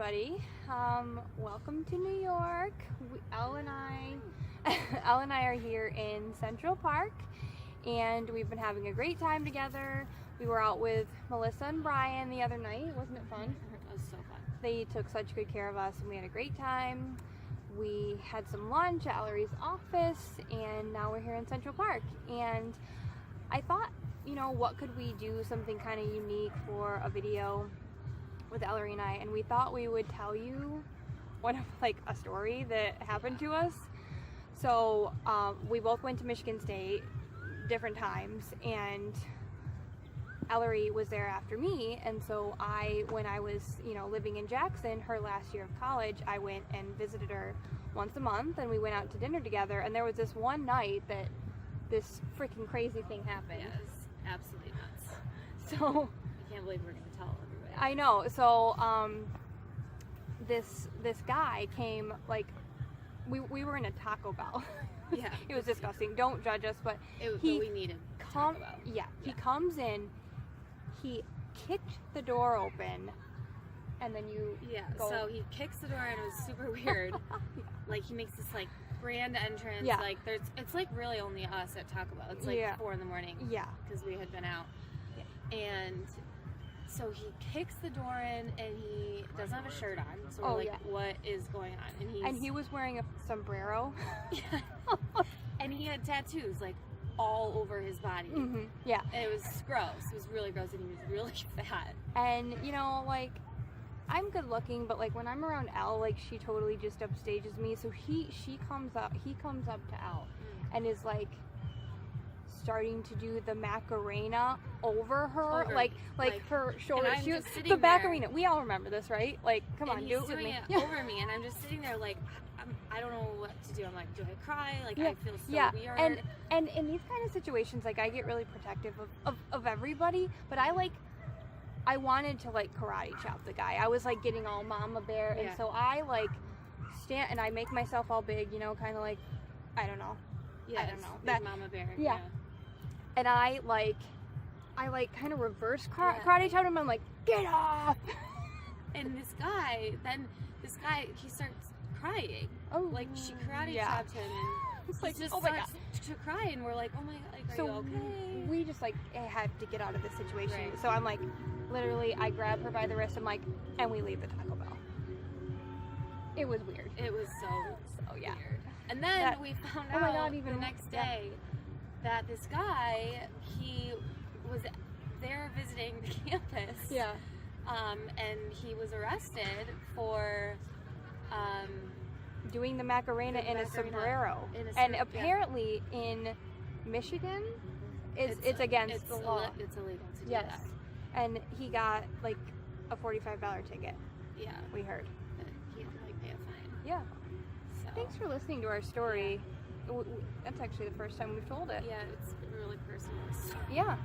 everybody. Welcome to New York. Elle and I are here in Central Park, and we've been having a great time together. We were out with Melissa and Brian the other night. Wasn't it fun? It was so fun. They took such good care of us, and we had a great time. We had some lunch at Ellery's office, and now we're here in Central Park. And I thought, what could we do, something kind of unique for a video with Ellery and I, and we thought we would tell you a story that happened to us. So we both went to Michigan State different times, and Ellery was there after me, and so when I was living in Jackson her last year of college, I went and visited her once a month, and we went out to dinner together. And there was this one night that this freaking crazy thing happened. Yes, absolutely nuts. So I can't believe we're going to tell everybody. I know. So this guy came, we were in a Taco Bell. Yeah, it was disgusting. Don't judge us, but we needed Taco Bell. Yeah, he comes in, he kicked the door open, and then go. So he kicks the door, and it was super weird. Like, he makes this grand entrance. Yeah. It's really only us at Taco Bell. It's 4 in the morning. Yeah, because we had been out. Yeah. And so he kicks the door in, and he doesn't have a shirt on. So we're what is going on? And he was wearing a sombrero. Yeah. And he had tattoos all over his body. Mm-hmm. Yeah. And it was gross. It was really gross, and he was really fat. And I'm good looking, but when I'm around Elle, she totally just upstages me. So he comes up to Elle and is starting to do the Macarena over her, her shoulder. And I'm just sitting the there. Macarena. We all remember this, right? Come on, do it with me. It over me, and I'm just sitting there I don't know what to do. I'm do I cry? I feel so weird. And in these kind of situations, I get really protective of everybody, but I wanted to karate chop the guy. I was getting all mama bear, and so I stand and I make myself all big, kind of I don't know. Yeah, I don't know. That mama bear. Yeah. And I kind of reverse karate chop him. I'm get off! And this guy, he starts crying. Oh, she karate chopped him, and he just starts to cry, and we're oh my god, are you okay? We just have to get out of this situation. Right. So I'm literally, I grab her by the wrist. I'm and we leave the Taco Bell. It was weird. It was so yeah. weird. And then we found out the next day that this guy, he was there visiting the campus. Yeah. And he was arrested for doing the Macarena in a sombrero. And apparently in Michigan, it's against the law. It's illegal to do yes. that. And he got a $45 ticket. Yeah. We heard. But he had to pay a fine. Yeah. So. Thanks for listening to our story. Yeah. That's actually the first time we've told it. Yeah, it's really personal. Yeah.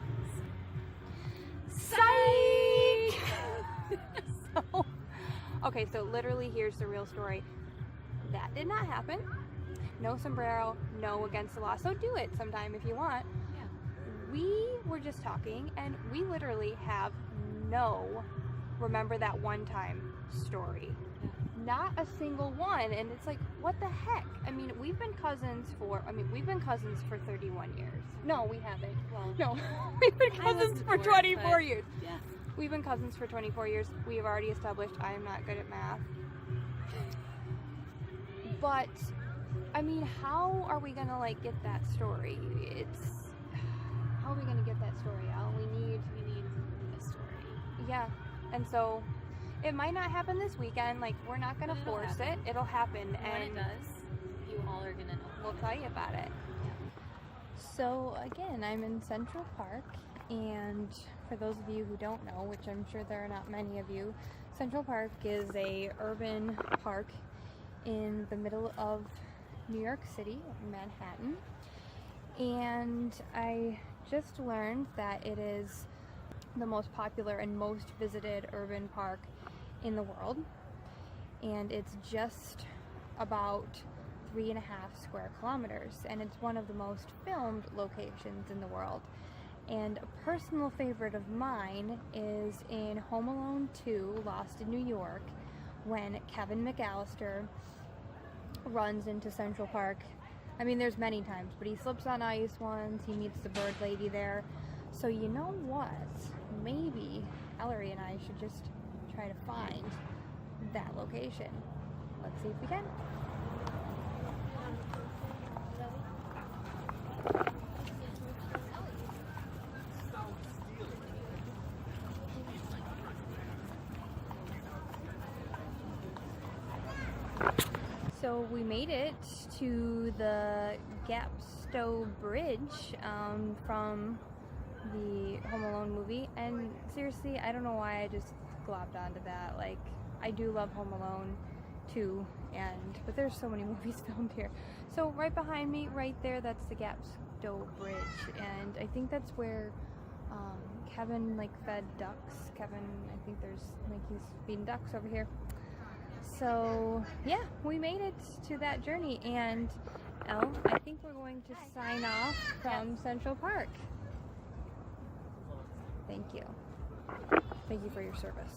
Psych! So literally here's the real story. That did not happen. No sombrero, no against the law. So do it sometime if you want. Yeah. We were just talking, and we literally have no remember that one time story. Yeah. Not a single one. And it's what the heck? I mean, we've been cousins for 31 years. No, we haven't. Well, no. We've been cousins for 24 years. Yeah. We've been cousins for 24 years. We have already established I am not good at math. But, I mean, how are we going to, get that story? How are we going to get that story out? We need a story. Yeah. And so, it might not happen this weekend. We're not going to force it. It'll happen. And when it does, you all are going to know. We'll tell you about it. Yeah. So, again, I'm in Central Park. And for those of you who don't know, which I'm sure there are not many of you, Central Park is a urban park in the middle of New York City, Manhattan. And I just learned that it is the most popular and most visited urban park in the world. And it's just about 3.5 square kilometers. And it's one of the most filmed locations in the world. And a personal favorite of mine is in Home Alone 2, Lost in New York, when Kevin McAllister runs into Central Park. I mean, there's many times, but he slips on ice once, he meets the bird lady there. So you know what? Maybe Ellery and I should just try to find that location. Let's see if we can. So we made it to the Gapstow Bridge from the Home Alone movie, and seriously, I don't know why I just globbed onto that. Like, I do love Home Alone too, but there's so many movies filmed here. So right behind me, right there, that's the Gapstow Bridge, and I think that's where Kevin like fed ducks. Kevin, I think he's feeding ducks over here. So yeah, we made it to that journey, and Elle, I think we're going to sign off from Central Park. Thank you. Thank you for your service.